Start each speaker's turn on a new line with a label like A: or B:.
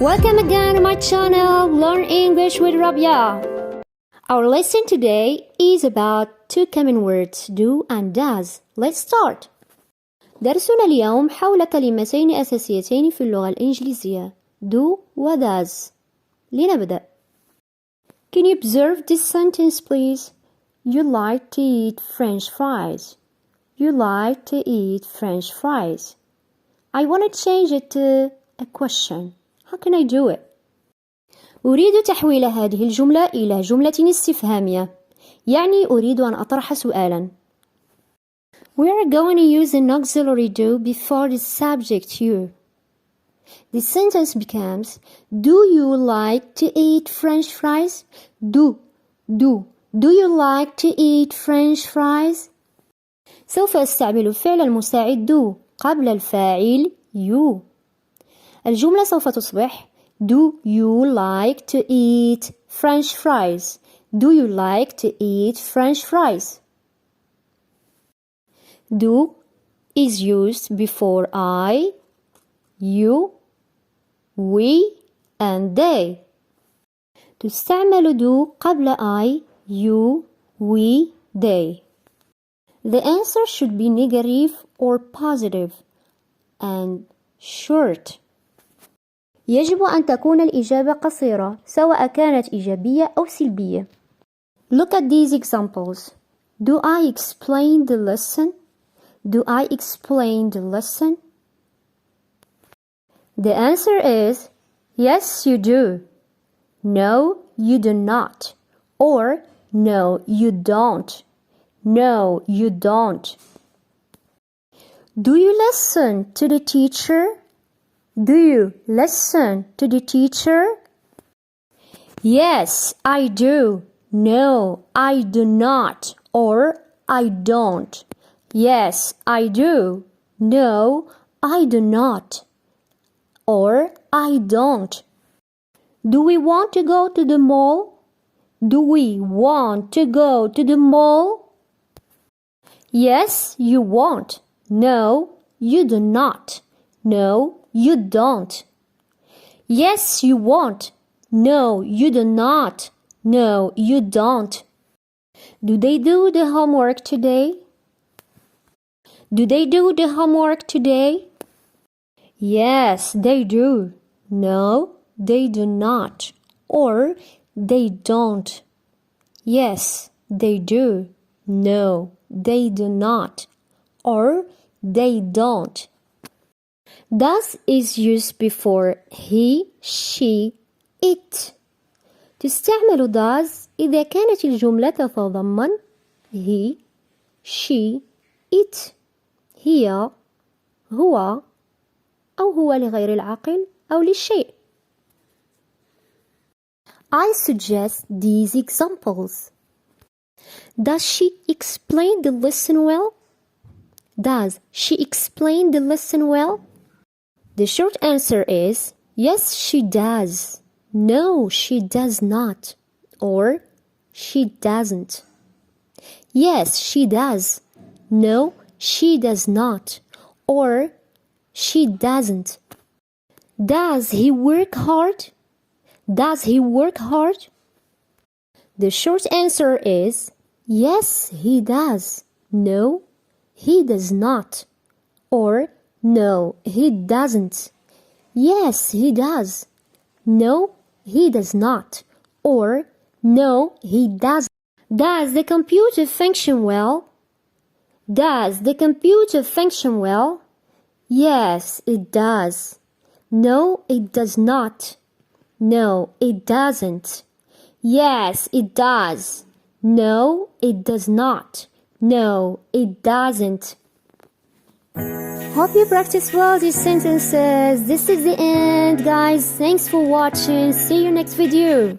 A: Welcome again to my channel, Learn English with Rabiaa. Our lesson today is about two common words, do and does. Let's start. درسنا اليوم حول كلمتين أساسيتين في اللغة الإنجليزية, do و does. لنبدأ. Can you observe this sentence, please? You like to eat French fries. You like to eat French fries. I want to change it to a question. How can I do it? أريد تحويل هذه الجملة إلى جملة استفهامية. يعني أريد أن أطرح سؤالا. We are going to use an auxiliary do before the subject you. The sentence becomes, do you like to eat French fries? Do you like to eat French fries? سوف أستعمل الفعل المساعد do قبل الفاعل you. الجملة سوف تصبح Do you like to eat French fries? Do you like to eat French fries? Do is used before I, you, we and they. تستعمل do قبل I, you, we, they. The answer should be negative or positive and short. يجب أن تكون الإجابة قصيرة سواء كانت إيجابية أو سلبية. Look at these examples. Do I explain the lesson? Do I explain the lesson? The answer is yes, you do. No, you do not. Or no, you don't. No, you don't. Do you listen to the teacher? Do you listen to the teacher? Yes, I do. No, I do not. Or I don't. Yes, I do. No, I do not. Or I don't. Do we want to go to the mall? Do we want to go to the mall? Yes, you want. No, you do not. No, you don't. Yes, you want. No, you do not. No, you don't. Do they do the homework today? Do they do the homework today? Yes, they do. No, they do not. Or they don't. Yes, they do. No, they do not. Or they don't. Does is used before he, she, it. تستعمل does إذا كانت الجملة تتضمن he, she, it. هي، هو، أو هو لغير العاقل أو للشيء. I suggest these examples. Does she explain the lesson well? Does she explain the lesson well? The short answer is yes, she does. No, she does not. Or she doesn't. Yes, she does. No, she does not. Or she doesn't. Does he work hard? Does he work hard? The short answer is yes, he does. No, he does not. Or no, he doesn't. Yes, he does. No, he does not. Or no, he doesn't. Does the computer function well? Does the computer function well? Yes, it does. No, it does not. No, it doesn't. Yes, it does. No, it does not. No, it doesn't. Hope you practice well these sentences. This is the end, guys. Thanks for watching. See you next video.